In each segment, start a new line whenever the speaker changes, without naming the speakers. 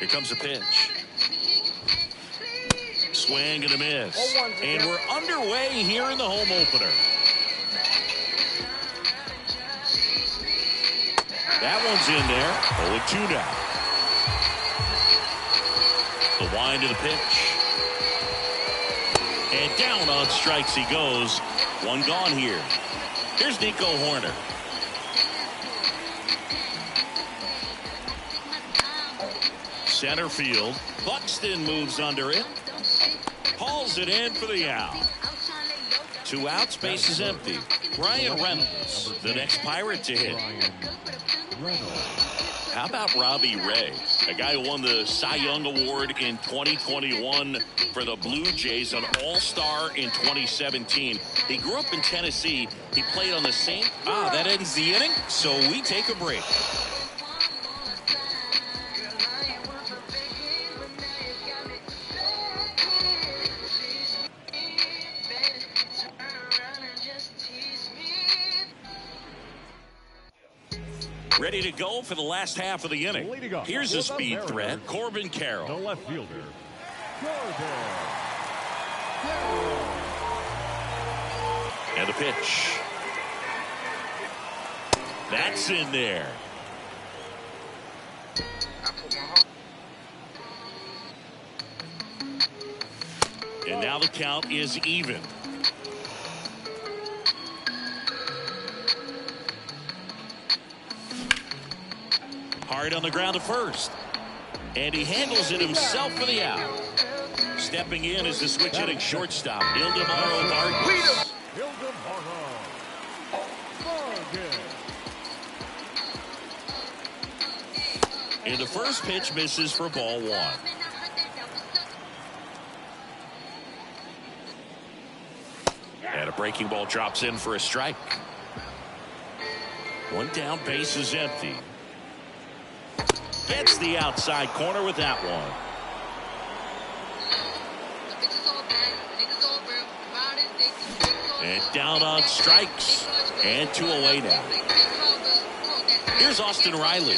comes a pitch. Swing and a miss. And we're underway here in the home opener. That one's in there. 0-2 now. The wind of the pitch. And down on strikes he goes. One gone here. Here's Nico Horner. Center field. Buxton moves under it. Hauls it in for the out. 2 outs, base is empty. Brian Reynolds, the next Pirate to hit. How about Robbie Ray, a guy who won the Cy Young Award in 2021 for the Blue Jays, an all-star in 2017. He grew up in Tennessee. He played on the same.
That ends the inning, so we take a break.
Ready to go for the last half of the inning. Here's a speed threat, Corbin Carroll.
The left fielder, Corbin.
And the pitch. That's in there. And now the count is even. Hard on the ground to first. And he handles it himself for the out. Stepping in is the switch hitting shortstop, Ildemaro Vargas. And the first pitch misses for ball 1. And a breaking ball drops in for a strike. One down, base is empty. Gets the outside corner with that one. And down on strikes. And 2 away now. Here's Austin Riley.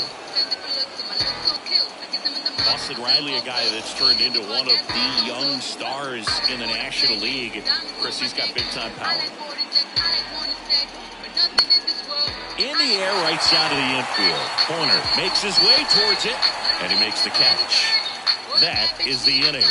Austin Riley, a guy that's turned into one of the young stars in the National League. Of course, he's got big-time power. In the air, right side of the infield. Horner makes his way towards it, and he makes the catch. That is the inning.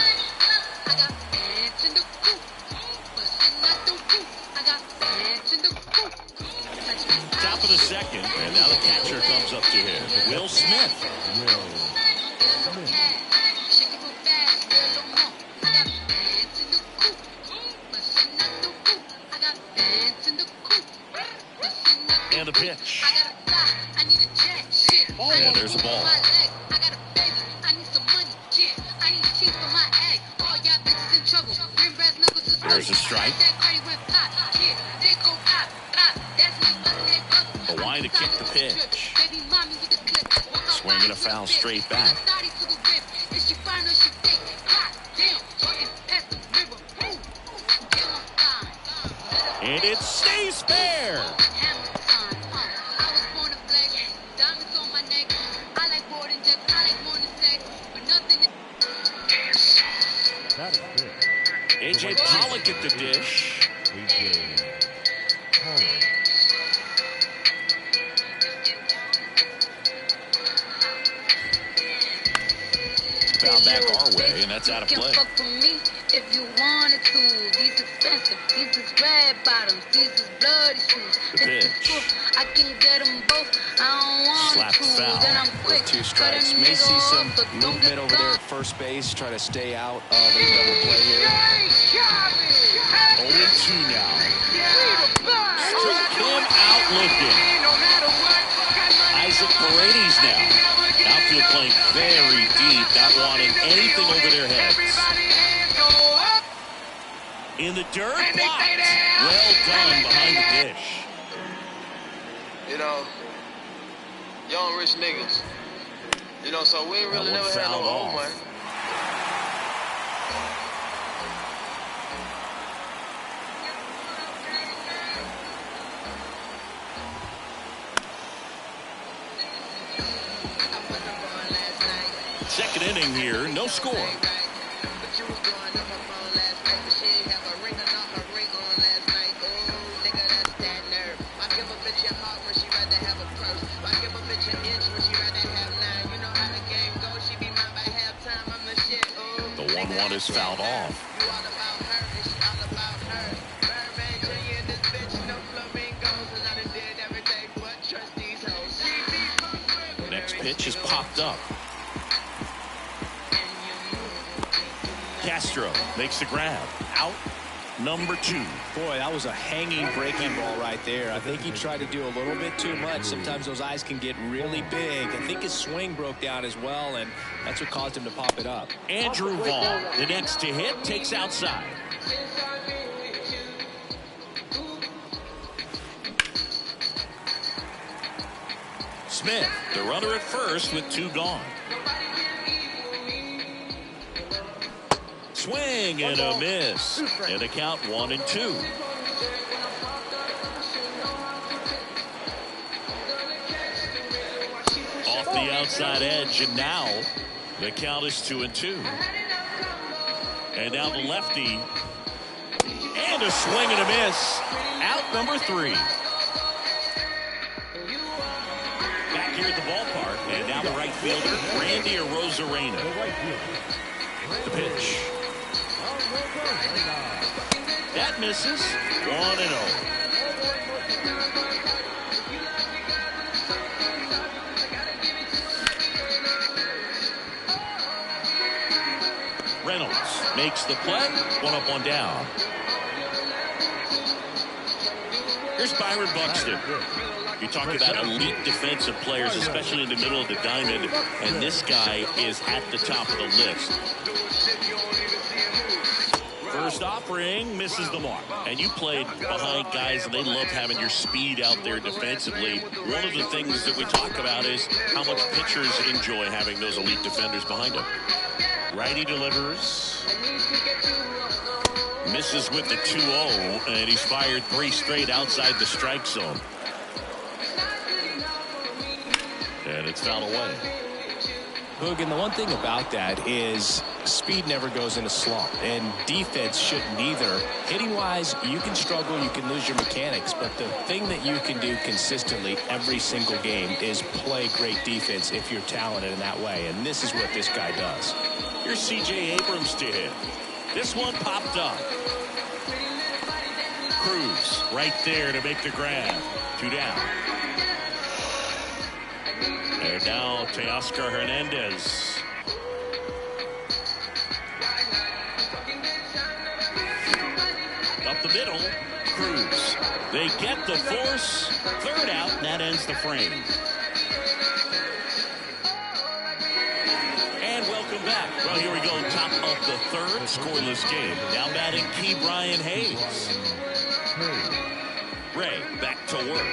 Top of the second, and now the catcher comes up to him. Will Smith. And the pitch. And there's a ball. There's a strike. A wind to kick the pitch. Swinging a foul straight back. And it stays fair. A.J. Pollock at the dish. Foul back our way, and that's out of play.
If you wanted to, these expensive, these is red bottoms, these is bloody shoes.
The pitch.
I can get them both, I don't want
Slap
to.
foul.
Then I'm quick.
2 strikes. May see some movement over there at first base. Try to stay out of a double play here.
0-2 now. Struck him out looking. Isaac Paredes now. Outfield playing very deep, not wanting anything over their heads. In the dirt, blocked. Well done behind the dish.
You know, young rich niggas. You know, so we ain't really never had no old money.
second inning here, no score. The 1-1 is fouled off. Next pitch is popped up. Castro makes the grab. Out number 2.
Boy, that was a hanging breaking ball right there. I think he tried to do a little bit too much. Sometimes those eyes can get really big. I think his swing broke down as well, and that's what caused him to pop it up.
Andrew Vaughn, the next to hit, takes outside. Smith, the runner at first with 2 gone. Swing and a miss. And a count 1-2. Off the outside edge, and now the count is 2-2. And now the lefty. And a swing and a miss. Out number 3. Back here at the ballpark. And now the right fielder, Randy Arozarena. The pitch. That misses. 1-0. Reynolds makes the play. 1 up, 1 down. Here's Byron Buxton. You talk about elite defensive players, especially in the middle of the diamond, and this guy is at the top of the list. First offering misses the mark. And you played behind guys, and they love having your speed out there defensively. One of the things that we talk about is how much pitchers enjoy having those elite defenders behind them. Righty delivers. Misses with the 2-0, and he's fired 3 straight outside the strike zone. And it's fouled away.
Hogan, the one thing about that is speed never goes in a slump, and defense shouldn't either. Hitting-wise, you can struggle, you can lose your mechanics, but the thing that you can do consistently every single game is play great defense if you're talented in that way, and this is what this guy does.
Here's C.J. Abrams to hit. This one popped up. Cruz right there to make the grab. 2 down. And now Teoscar Hernandez. Up the middle. Cruz. They get the force. 3rd out, and that ends the frame. And welcome back. Well, here we go. Top of the 3rd. Scoreless game. Now batting Key Brian Hayes. Ray back to work.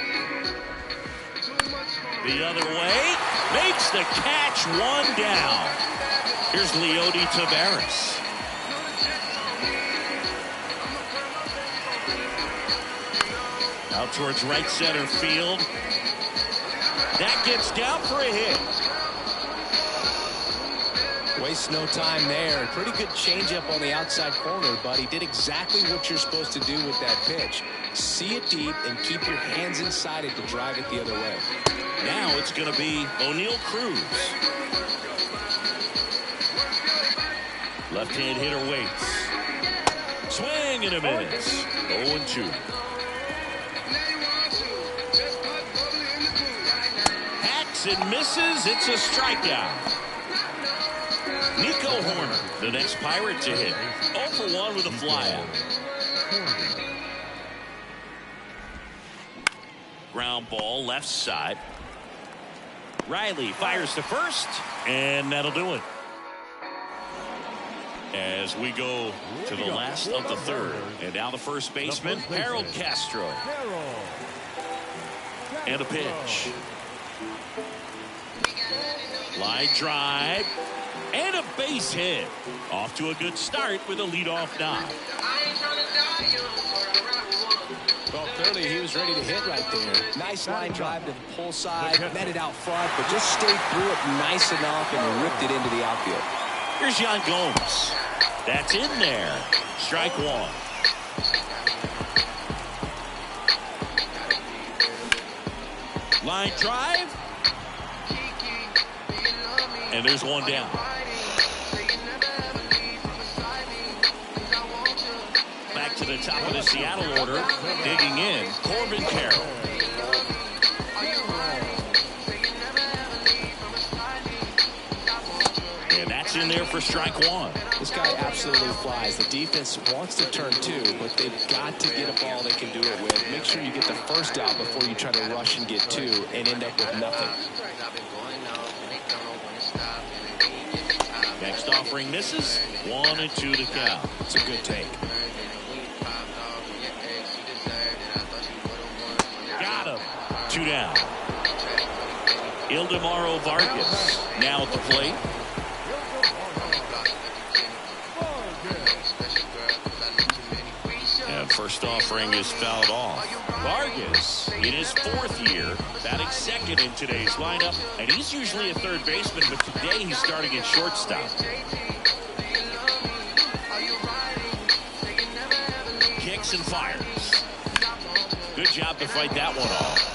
The other way. Makes the catch. 1 down. Here's Leody Taveras. Out towards right center field. That gets down for a hit.
Waste no time there. Pretty good changeup on the outside corner, but he did exactly what you're supposed to do with that pitch. See it deep and keep your hands inside it to drive it the other way.
Now it's going to be O'Neal Cruz. Left-hand hitter waits. Swing and a miss. 0-2. Hacks and misses. It's a strikeout. Nico Horner, the next Pirate to hit. 0 for 1 with a flyout. Ground ball left side. Riley fires to first, and that'll do it. As we go to the last of the 3rd, and now the first baseman, Harold Castro. And a pitch. Line drive. And a base hit. Off to a good start with a leadoff knock.
Well, Clearly, he was ready to hit right there. Nice line drive to the pull side, met it out front, but just stayed through it nice enough and ripped it into the outfield.
Here's Yan Gomes. That's in there. Strike one. Line drive. And there's one down. Back to the top of the Seattle order. Digging in, Corbin Carroll. And that's in there for strike one.
This guy absolutely flies. The defense wants to turn two, but they've got to get a ball they can do it with. Make sure you get the first out before you try to rush and get two and end up with nothing.
Next offering misses. 1-2 to count.
It's a good take.
Got him. 2 down. Ildemaro Vargas now at the plate. And first offering is fouled off. Vargas in his 4th year, batting second in today's lineup, and he's usually a third baseman, but today he's starting at shortstop. Kicks and fires. Good job to fight that one off.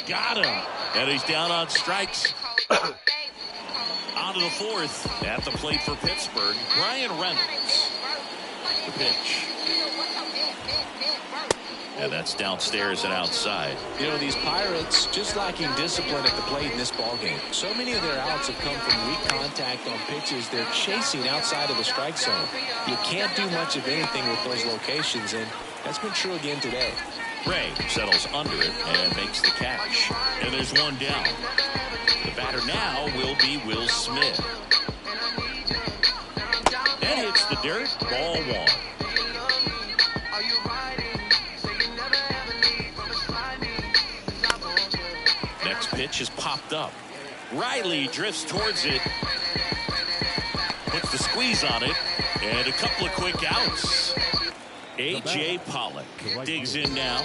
Got him. And he's down on strikes. On to the 4th. At the plate for Pittsburgh, Brian Reynolds. The pitch. And that's downstairs and outside.
You know, these Pirates just lacking discipline at the plate in this ballgame. So many of their outs have come from weak contact on pitches they're chasing outside of the strike zone. You can't do much of anything with those locations, and that's been true again today.
Ray settles under it and makes the catch. And there's one down. The batter now will be Will Smith. That hits the dirt. Ball one. Next pitch is popped up. Riley drifts towards it. Puts the squeeze on it. And a couple of quick outs. A.J. Pollock digs in now.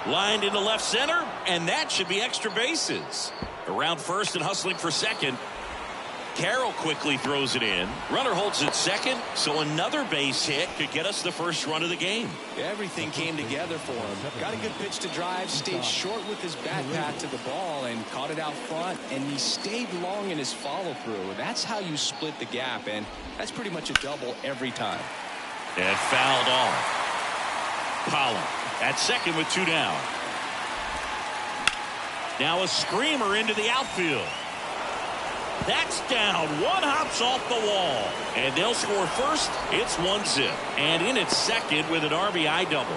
Lined into left center, and that should be extra bases. Around first and hustling for second. Carroll quickly throws it in. Runner holds it second, so another base hit could get us the first run of the game.
Everything came together for him. Got a good pitch to drive, stayed short with his bat path to the ball, and caught it out front, and he stayed long in his follow-through. That's how you split the gap, and that's pretty much a double every time.
And fouled off. Pollock at second with 2 down. Now a screamer into the outfield. That's down. One hops off the wall. And they'll score first. It's 1-0. And in at second with an RBI double.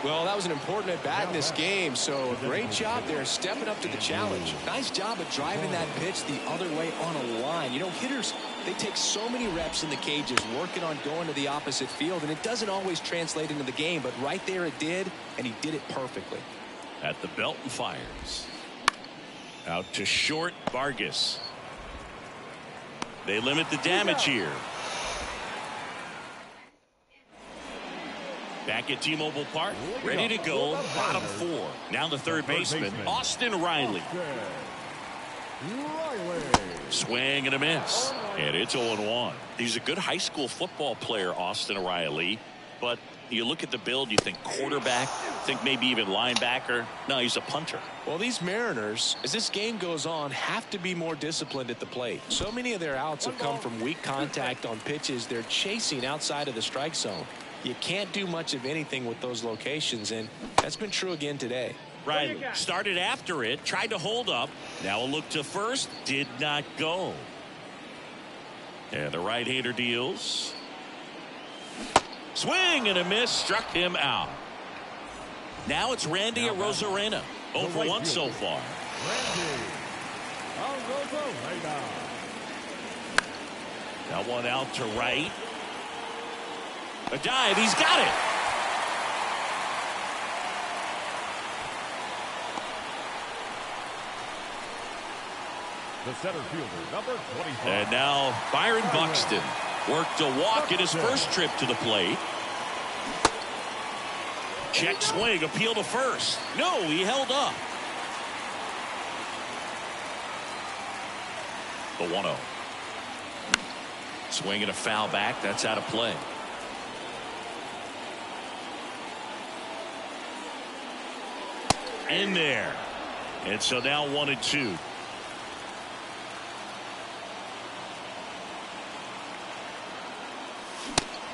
Well, that was an important at-bat in this game, so great job there stepping up to the challenge. Nice job of driving that pitch the other way on a line. You know, hitters, they take so many reps in the cages working on going to the opposite field, and it doesn't always translate into the game, but right there it did, and he did it perfectly.
At the belt and fires. Out to short, Vargas. They limit the damage here. Back at T-Mobile Park, ready to go, bottom 4. Now the third baseman, Austin Riley. Swing and a miss. And it's 0-1. He's a good high school football player, Austin Riley. But you look at the build, you think quarterback, think maybe even linebacker. No, he's a punter.
Well, these Mariners, as this game goes on, have to be more disciplined at the plate. So many of their outs have come from weak contact on pitches they're chasing outside of the strike zone. You can't do much of anything with those locations, and that's been true again today.
Riley started after it, tried to hold up. Now a look to first, did not go. And the right-hander deals. Swing and a miss, struck him out. Now it's Randy Arozarena. 0 for 1 so far. Now one out to right. A dive, he's got it.
The center fielder, number 25.
And now Byron Buxton worked a walk in his first trip to the plate. Check swing, appeal to first. No, he held up. The 1-0. Swing and a foul back. That's out of play. In there. And so now 1-2.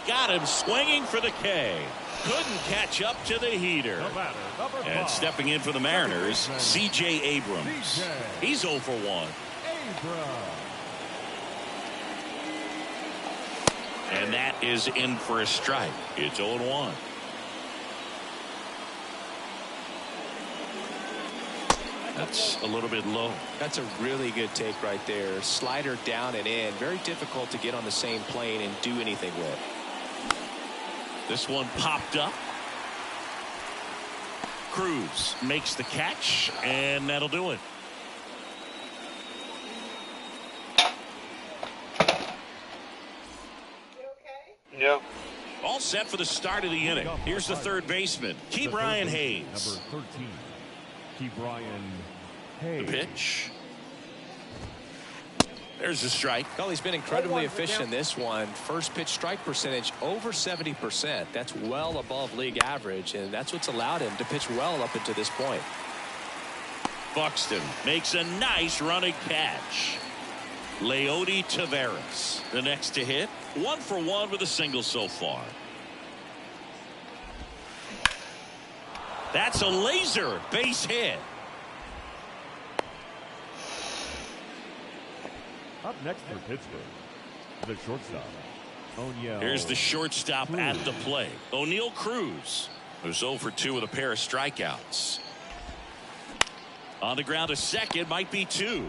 Got him swinging for the K. Couldn't catch up to the heater. And stepping in for the Mariners, C.J. Abrams. He's 0 for 1. And that is in for a strike. It's 0-1. That's a little bit low.
That's a really good take right there. Slider down and in. Very difficult to get on the same plane and do anything with.
This one popped up. Cruz makes the catch, and that'll do it.
Yeah.
All set for the start of the inning. Here's the third baseman, Ke'Bryan Hayes.
Number 13, Ke'Bryan Hayes.
The pitch. There's the strike.
Well, he's been incredibly efficient in this one. First pitch strike percentage over 70%. That's well above league average, and that's what's allowed him to pitch well up until this point.
Buxton makes a nice running catch. Leody Taveras, the next to hit. 1 for 1 with a single so far. That's a laser base hit.
Up next for Pittsburgh, the shortstop, O'Neill.
Here's the shortstop at the plate, O'Neill Cruz, who's 0 for 2 with a pair of strikeouts. On the ground to second, might be 2.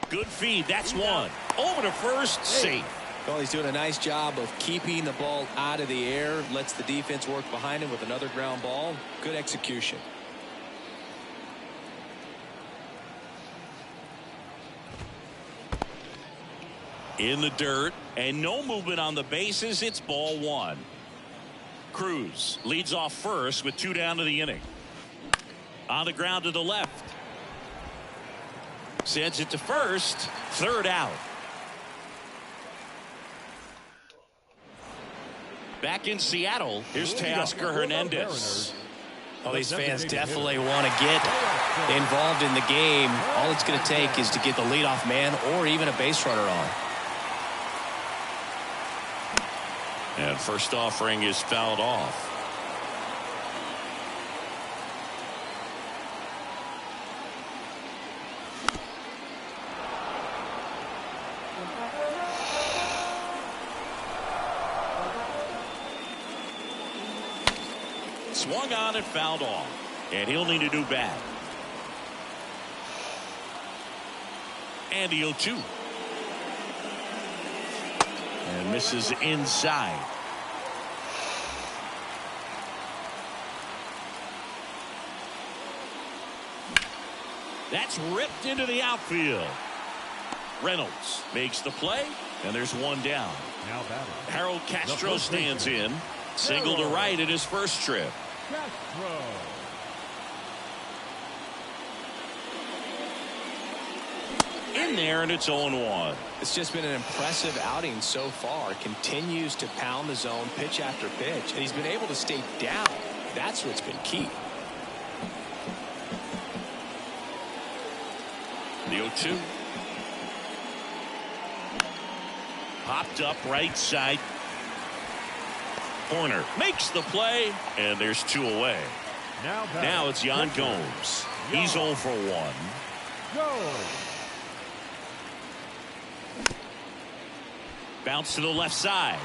Good feed, that's 1. Over to first, safe.
Well, he's doing a nice job of keeping the ball out of the air. Lets the defense work behind him with another ground ball. Good execution.
In the dirt, and no movement on the bases. It's ball 1. Cruz leads off first with 2 down to the inning. On the ground to the left. Sends it to first. Third out. Back in Seattle, here's Teoscar Hernandez.
Well, these fans definitely want to get involved in the game. All it's going to take is to get the leadoff man or even a base runner on.
And first offering is fouled off. Swung on and fouled off. And he'll need a new bat. And the 0-2. And misses inside. That's ripped into the outfield. Reynolds makes the play, and there's 1 down.
Now batting.
Harold Castro stands in. Single to right at his first trip.
Castro.
In there, and it's 0-1.
It's just been an impressive outing so far. Continues to pound the zone pitch after pitch, and he's been able to stay down. That's what's been key.
The 0-2. Popped up right side. corner. Makes the play, and there's 2 away. Now it's Yan Gomes. He's 0 for 1. Bounce to the left side.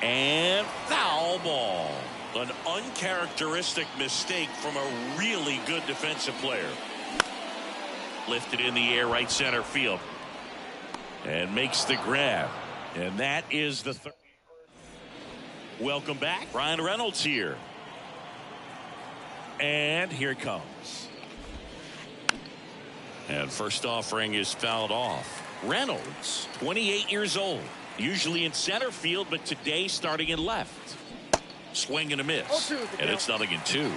And foul ball. An uncharacteristic mistake from a really good defensive player. Lifted in the air, right center field. And makes the grab. And that is the third. Welcome back. Ryan Reynolds here. And here it comes. And first offering is fouled off. Reynolds, 28 years old. Usually in center field, but today starting in left. Swing and a miss. And it's 0-2.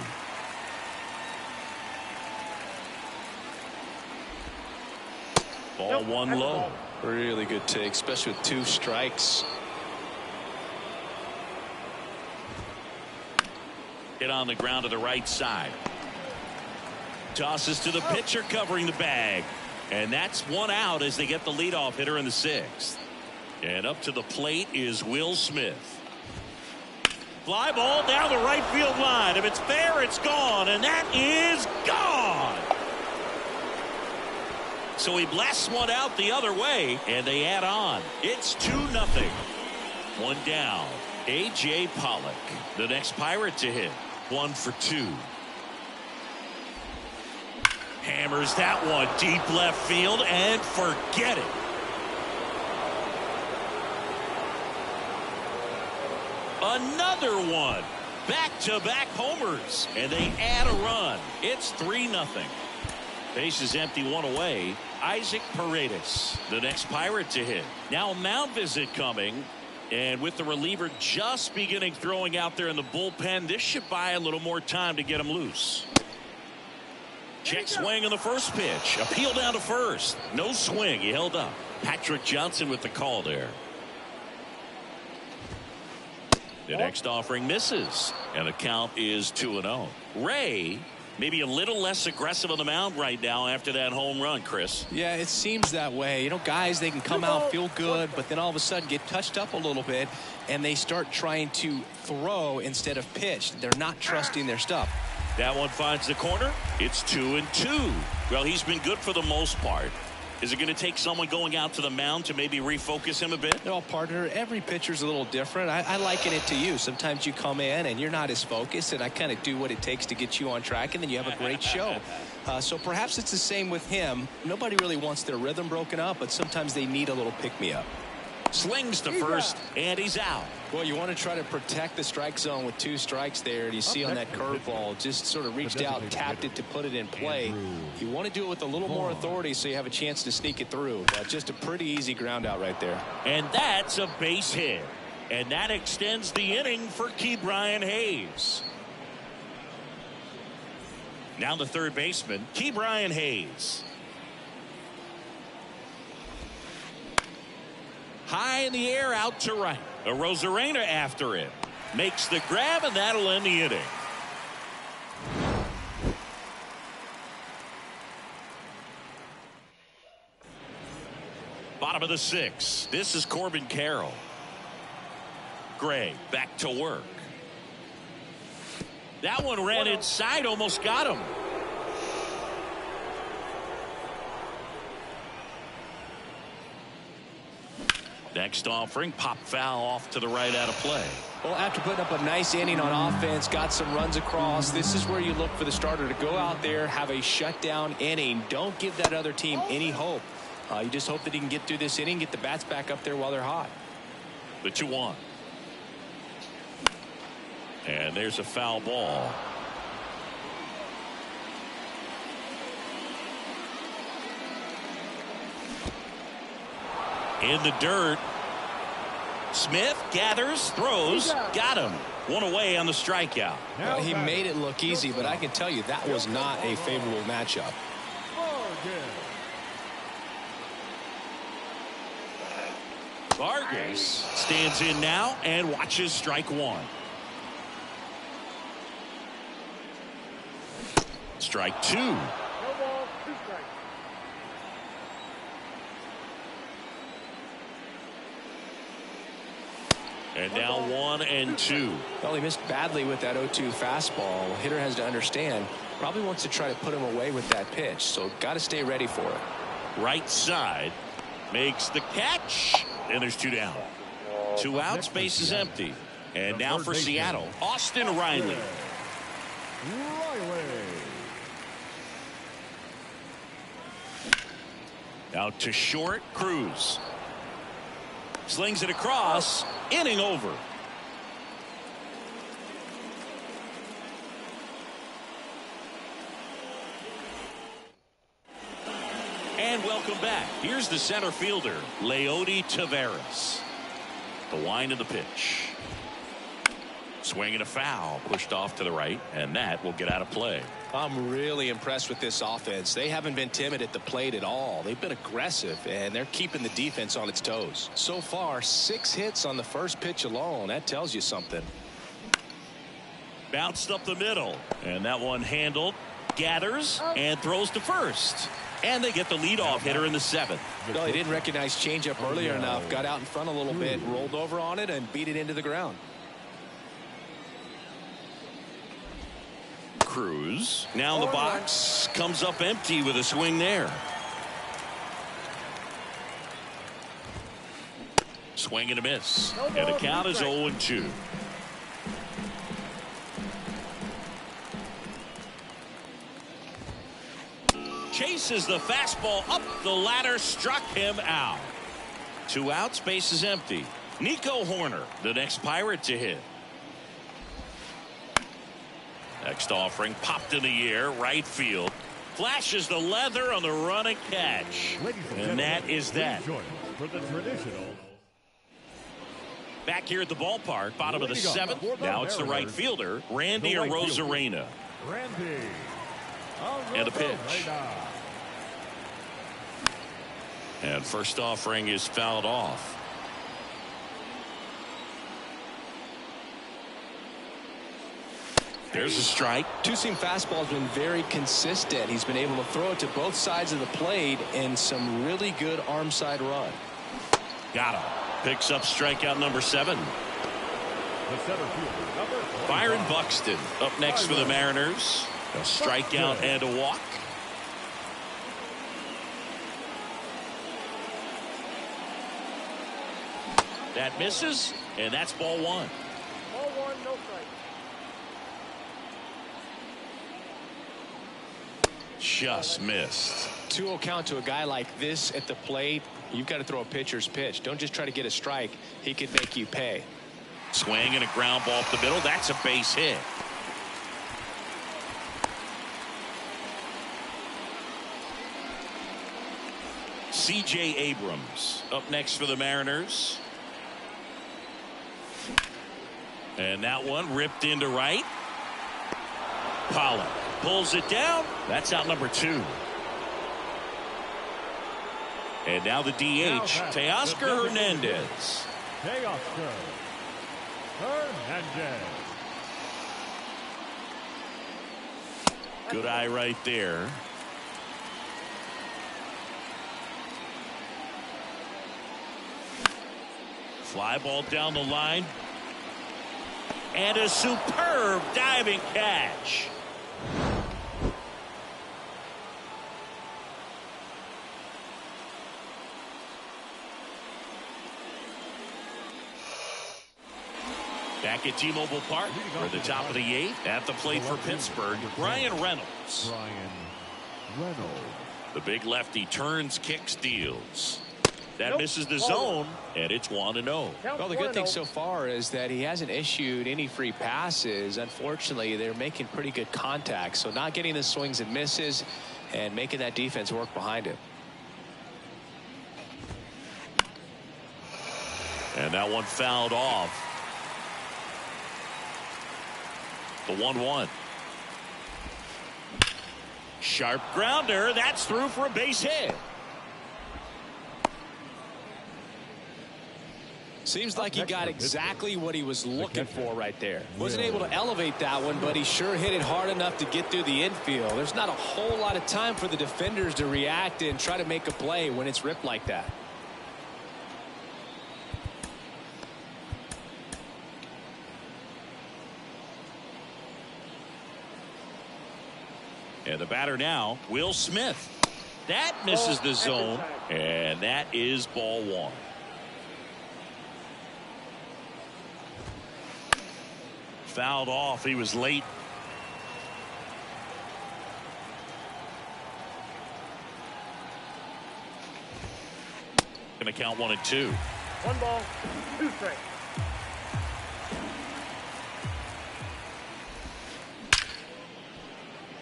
Ball 1 low.
Really good take, especially with 2 strikes.
Hit on the ground to the right side. Tosses to the pitcher covering the bag. And that's 1 out as they get the leadoff hitter in the 6th. And up to the plate is Will Smith. Fly ball down the right field line. If it's fair, it's gone. And that is gone. So he blasts 1 out the other way. And they add on. It's 2-0. 1 down. A.J. Pollock, the next Pirate to hit. 1 for 2. Hammers that one deep left field and forget it. Another one. Back-to-back homers. And they add a run. It's 3-0. Bases empty, 1 away. Isaac Paredes, the next Pirate to hit. Now a mound visit coming. And with the reliever just beginning throwing out there in the bullpen, this should buy a little more time to get him loose. Check swing on the first pitch. Appeal down to first. No swing. He held up. Patrick Johnson with the call there. The next offering misses. And the count is 2-0. Ray maybe a little less aggressive on the mound right now after that home run, Chris.
Yeah, it seems that way. You know, guys, they can come out, feel good, but then all of a sudden get touched up a little bit, and they start trying to throw instead of pitch. They're not trusting their stuff.
That one finds the corner. It's 2-2. Well, he's been good for the most part. Is it going to take someone going out to the mound to maybe refocus him a bit?
No, partner, every pitcher's a little different. I liken it to you. Sometimes you come in and you're not as focused, and I kind of do what it takes to get you on track, and then you have a great show. So perhaps it's the same with him. Nobody really wants their rhythm broken up, but sometimes they need a little pick-me-up.
Slings to first, and he's out.
Well, you want to try to protect the strike zone with 2 strikes there. And you see on that curveball, just sort of reached out, tapped it to put it in play. You want to do it with a little more authority so you have a chance to sneak it through. Just a pretty easy ground out right there.
And that's a base hit. And that extends the inning for Ke'Bryan Hayes. Now the third baseman, Ke'Bryan Hayes. High in the air, out to right. A Rosarena after it. Makes the grab, and that'll end the inning. Bottom of the 6th. This is Corbin Carroll. Gray back to work. That one ran inside, almost got him. Next offering, pop foul off to the right, out of play.
Well, after putting up a nice inning on offense, got some runs across, this is where you look for the starter to go out there, have a shutdown inning. Don't give that other team any hope. You just hope that he can get through this inning, get the bats back up there while they're hot.
The 2-1. And there's a foul ball. In the dirt. Smith gathers, throws, got him. 1 away on the strikeout.
Well, he made it look easy, but I can tell you that was not a favorable matchup.
Vargas stands in now and watches strike 1. Strike 2. And now 1-2.
Well, he missed badly with that 0-2 fastball. Hitter has to understand, probably wants to try to put him away with that pitch, so got to stay ready for it.
Right side makes the catch, and there's 2 down. 2 outs, base is empty. And now for Seattle, Austin Riley. Out to short, Cruz. Slings it across, inning over. And welcome back. Here's the center fielder, Leody Taveras. The wind of the pitch. Swinging a foul, pushed off to the right, and that will get out of play.
I'm really impressed with this offense. They haven't been timid at the plate at all. They've been aggressive, and they're keeping the defense on its toes. So far, 6 hits on the first pitch alone. That tells you something.
Bounced up the middle, and that one handled, gathers, and throws to first. And they get the leadoff hitter in the 7th.
No, he didn't recognize changeup earlier enough. Got out in front a little bit, rolled over on it, and beat it into the ground.
Cruz now in the box, comes up empty with a swing there. Swing and a miss, and the count is 0-2. Chases the fastball up the ladder, struck him out. 2 outs, base is empty. Nico Horner, the next Pirate to hit. Next offering popped in the air, right field. Flashes the leather on the run and catch. And that is that.
For the traditional.
Back here at the ballpark, bottom of the 7th. Now it's the right fielder, Randy Arozarena.
Randy.
And a pitch. And first offering is fouled off. There's a strike.
Two-seam fastball has been very consistent. He's been able to throw it to both sides of the plate and some really good arm side run.
Got him. Picks up strikeout number 7. Byron Buxton up next for the Mariners. A strikeout and a walk. That misses, and that's ball 1.
Ball 1, no strike.
Just missed.
2-0 count to a guy like this at the plate. You've got to throw a pitcher's pitch. Don't just try to get a strike. He could make you pay.
Swing and a ground ball up the middle. That's a base hit. C.J. Abrams up next for the Mariners. And that one ripped into right. Pollock pulls it down. That's out number 2. And now the DH, Teoscar Hernandez.
Teoscar Hernandez.
Good eye right there. Fly ball down the line. And a superb diving catch. Back at T-Mobile Park for the top of the 8th. At the plate for Pittsburgh, Brian Reynolds. The big lefty turns, kicks, deals. That misses the zone, and it's 1-0.
Well, the good thing so far is that he hasn't issued any free passes. Unfortunately, they're making pretty good contact, so not getting the swings and misses and making that defense work behind him.
And that one fouled off. The 1-1. Sharp grounder. That's through for a base hit.
Seems like he got exactly what he was looking for right there. Wasn't able to elevate that one, but he sure hit it hard enough to get through the infield. There's not a whole lot of time for the defenders to react and try to make a play when it's ripped like that.
And the batter now, Will Smith. That misses the zone, and that is ball one. Fouled off. He was late. Going to count 1-2.
1 ball, 2 strikes.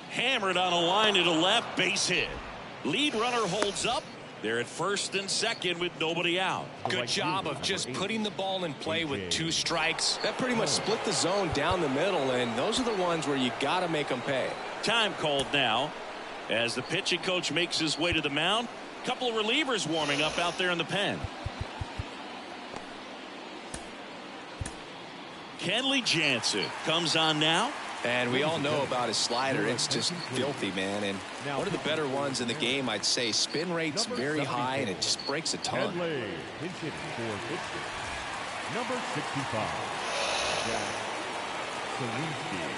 Hammered on a line to the left, base hit. Lead runner holds up. They're at first and second with nobody out.
Good job of just putting the ball in play with 2 strikes. That pretty much split the zone down the middle, and those are the ones where you got to make them pay.
Time called now as the pitching coach makes his way to the mound. A couple of relievers warming up out there in the pen. Kenley Jansen comes on now.
And we all know about his slider. It's just filthy, man. And one of the better ones in the game, I'd say. Spin rate's very high, and it just breaks a ton.
Kenley, pinch hitting for Pittsburgh. Number 65, Jack Selinsky.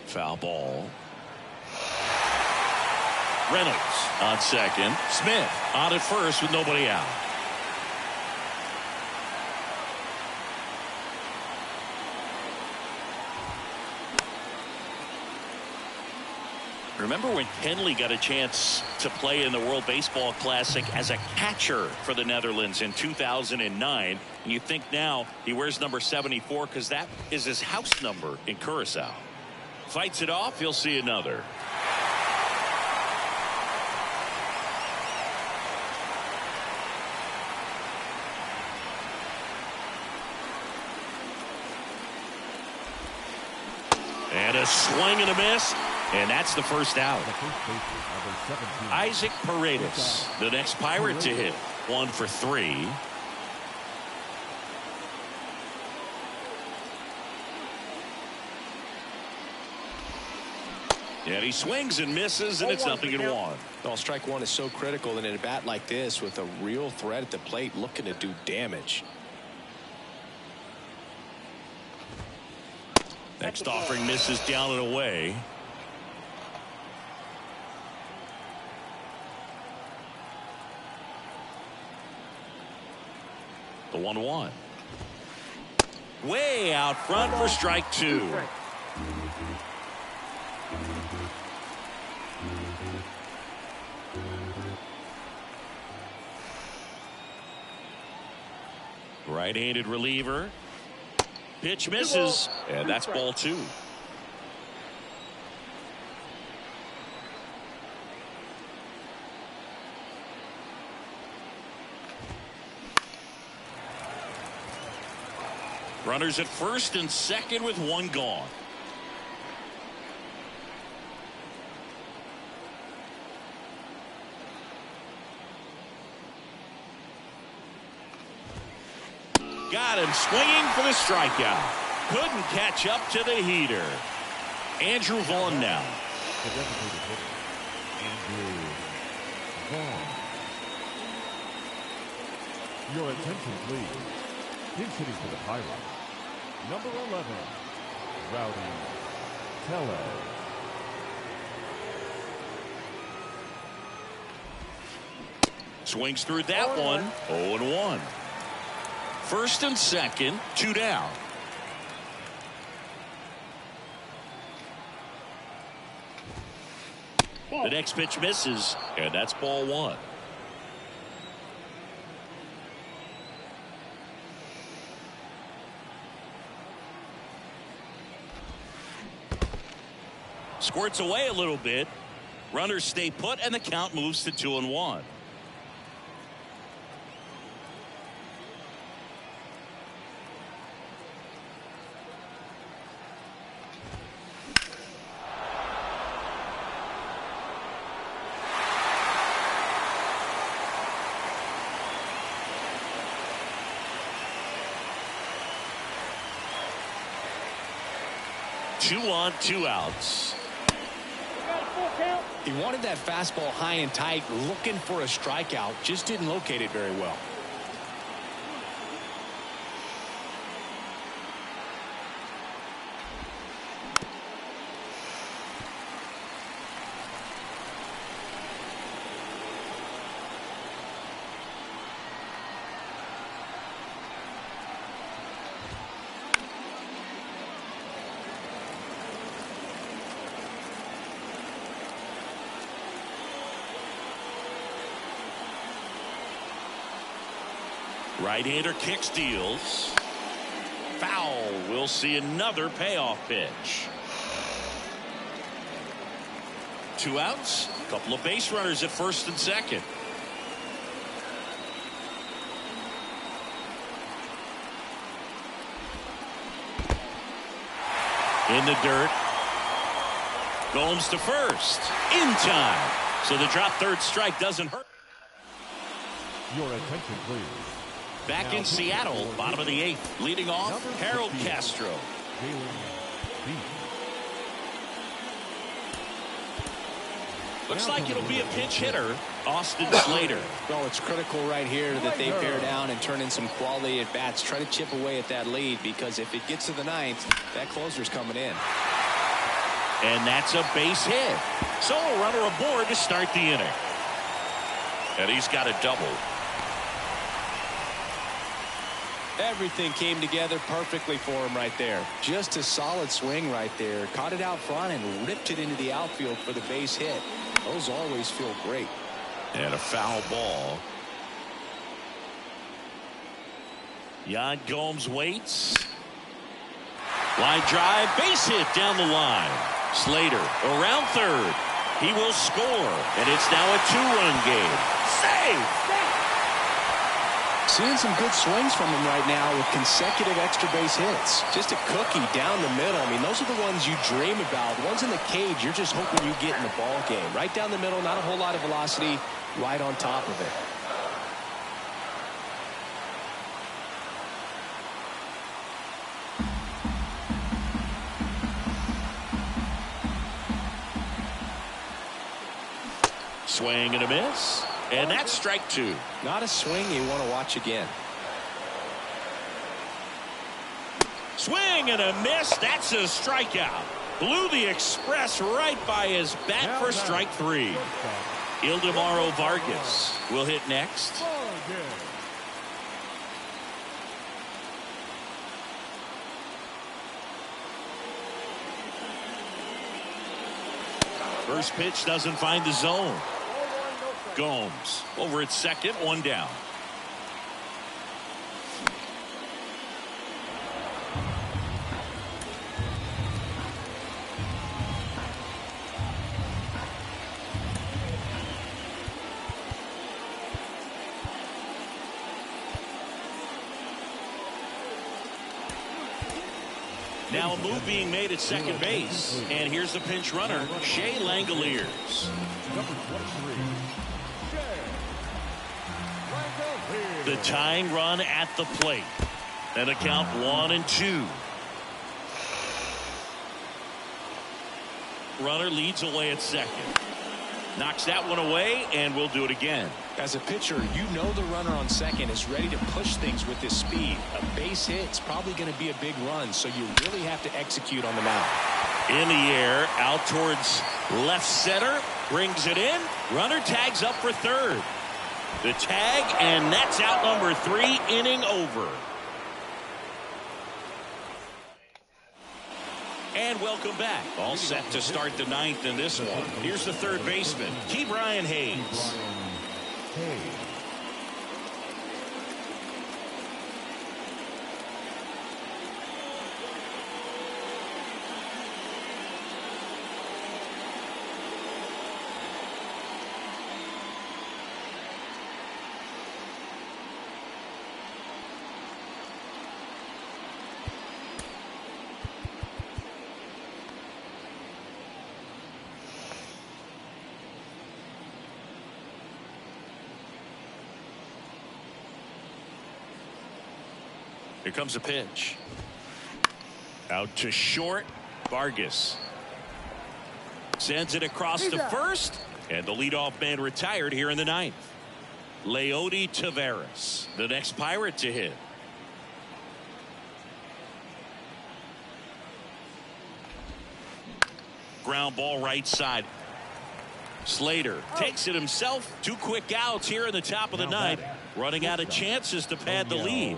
Foul ball. Reynolds on second. Smith on at first with nobody out. Remember when Kenley got a chance to play in the World Baseball Classic as a catcher for the Netherlands in 2009? And you think now he wears number 74 because that is his house number in Curacao. Fights it off. He'll see another. And a swing and a miss, and that's the first out. Isaac Paredes, the next Pirate to hit. 1 for 3. And he swings and misses, and it's 0-1.
Well, strike one is so critical, and in a bat like this with a real threat at the plate looking to do damage.
Next offering misses down and away. The 1-1. Way out front for strike 2. Right-handed reliever. Pitch misses, and that's ball 2. Runners at first and second with 1 gone. Got him swinging for the strikeout. Couldn't catch up to the heater. Andrew Vaughn now.
The designated hitter, Andrew Vaughn. Your attention, please. Pinch hitting for the Pirates. Number 11, Rowdy Tellez.
Swings through that one. 0-1. First and second, 2 down. The next pitch misses, and that's ball 1. Squirts away a little bit. Runners stay put, and the count moves to 2-1. Two on, 2 outs.
We got a full count.
He wanted that fastball high and tight, looking for a strikeout, just didn't locate it very well.
Right-hander kicks, deals. Foul. We'll see another payoff pitch. 2 outs. A couple of base runners at first and second. In the dirt. Gomes to first. In time. So the drop third strike doesn't hurt.
Your attention, please.
Back in Seattle, bottom of the 8th. Leading off, Harold Castro. Looks like it'll be a pinch hitter, Austin Slater.
Well, it's critical right here that they bear down and turn in some quality at bats. Try to chip away at that lead, because if it gets to the 9th, that closer's coming in.
And that's a base hit. So a runner aboard to start the inning. And he's got a double.
Everything came together perfectly for him right there. Just a solid swing right there. Caught it out front and ripped it into the outfield for the base hit. Those always feel great.
And a foul ball. Yan Gomes waits. Line drive, base hit down the line. Slater around third. He will score, and it's now a 2-run game. Save!
Seeing some good swings from him right now with consecutive extra base hits. Just a cookie down the middle. I mean, those are the ones you dream about. The ones in the cage, you're just hoping you get in the ball game. Right down the middle, not a whole lot of velocity, right on top of it.
Swing and a miss. And that's strike 2.
Not a swing you want to watch again.
Swing and a miss. That's a strikeout. Blew the express right by his bat for strike 3. Ildemaro Vargas will hit next. First pitch doesn't find the zone. Gomes over at second, 1 down. Now a move being made at second base. And here's the pinch runner, Shea Langoliers.
Number 23.
The tying run at the plate. And a count 1-2. Runner leads away at second. Knocks that one away, and we'll do it again.
As a pitcher, you know the runner on second is ready to push things with his speed. A base hit's probably going to be a big run, so you really have to execute on the mound.
In the air, out towards left center, brings it in. Runner tags up for third. The tag, and that's out number 3, inning over. And welcome back. All set to start the 9th in this one. Here's the third baseman, Ke'Bryan Hayes. Here comes a pitch. Out to short, Vargas. Sends it across to first, and the leadoff man retired here in the ninth. Leody Taveras, the next Pirate to hit. Ground ball right side. Slater takes it himself. 2 quick outs here in the top of the ninth. Running out of chances to pad the lead.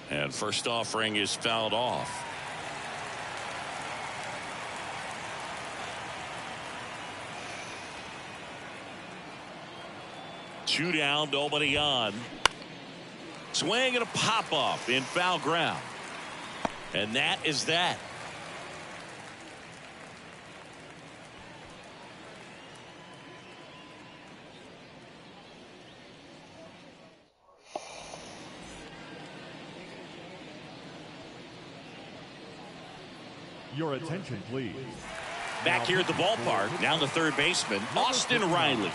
And first offering is fouled off. Two down, nobody on. Swing and a pop off in foul ground. And that is that.
Your attention, please.
Back here at the ballpark, now the third baseman, Austin Riley.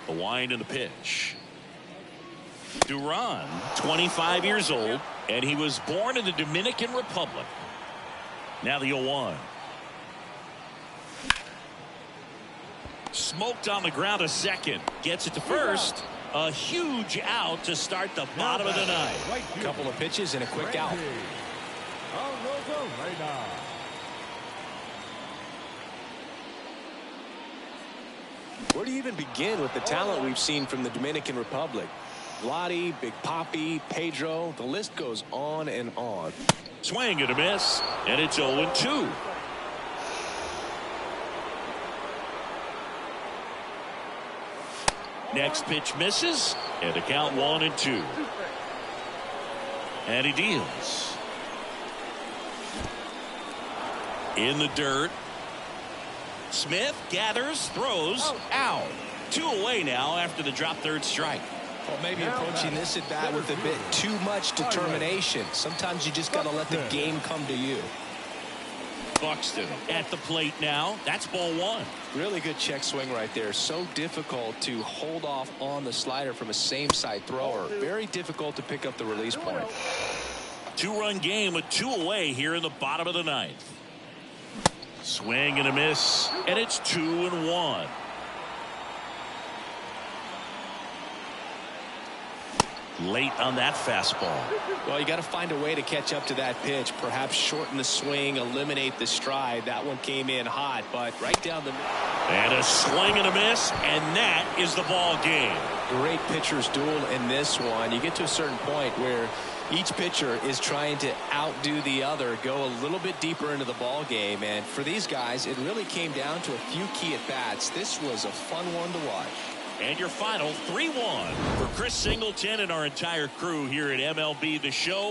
The wind and the pitch. Duran, 25 years old, and he was born in the Dominican Republic. Now the 0-1. Smoked on the ground a second. Gets it to first. A huge out to start the bottom of the ninth.
A couple of pitches and a quick out. Where do you even begin with the talent we've seen from the Dominican Republic? Lottie, Big Papi, Pedro, the list goes on and on.
Swing and a miss, and it's 0-2. Next pitch misses, and the count 1-2. And he deals. In the dirt. Smith gathers, throws, out. 2 away now after the drop third strike.
Well, maybe approaching this at bat with a bit too much determination. Sometimes you just got to let the game come to you.
Buxton at the plate now. That's ball 1.
Really good check swing right there. So difficult to hold off on the slider from a same side thrower. Very difficult to pick up the release point.
2-run game with 2 away here in the bottom of the ninth. Swing and a miss, and it's 2-1. Late on that fastball.
Well, you got to find a way to catch up to that pitch. Perhaps shorten the swing, eliminate the stride. That one came in hot, but right down the middle.
And a swing and a miss, and that is the ball game.
Great pitcher's duel in this one. You get to a certain point where each pitcher is trying to outdo the other, go a little bit deeper into the ball game, and for these guys, it really came down to a few key at bats. This was a fun one to watch.
And your final 3-1 for Chris Singleton and our entire crew here at MLB The Show.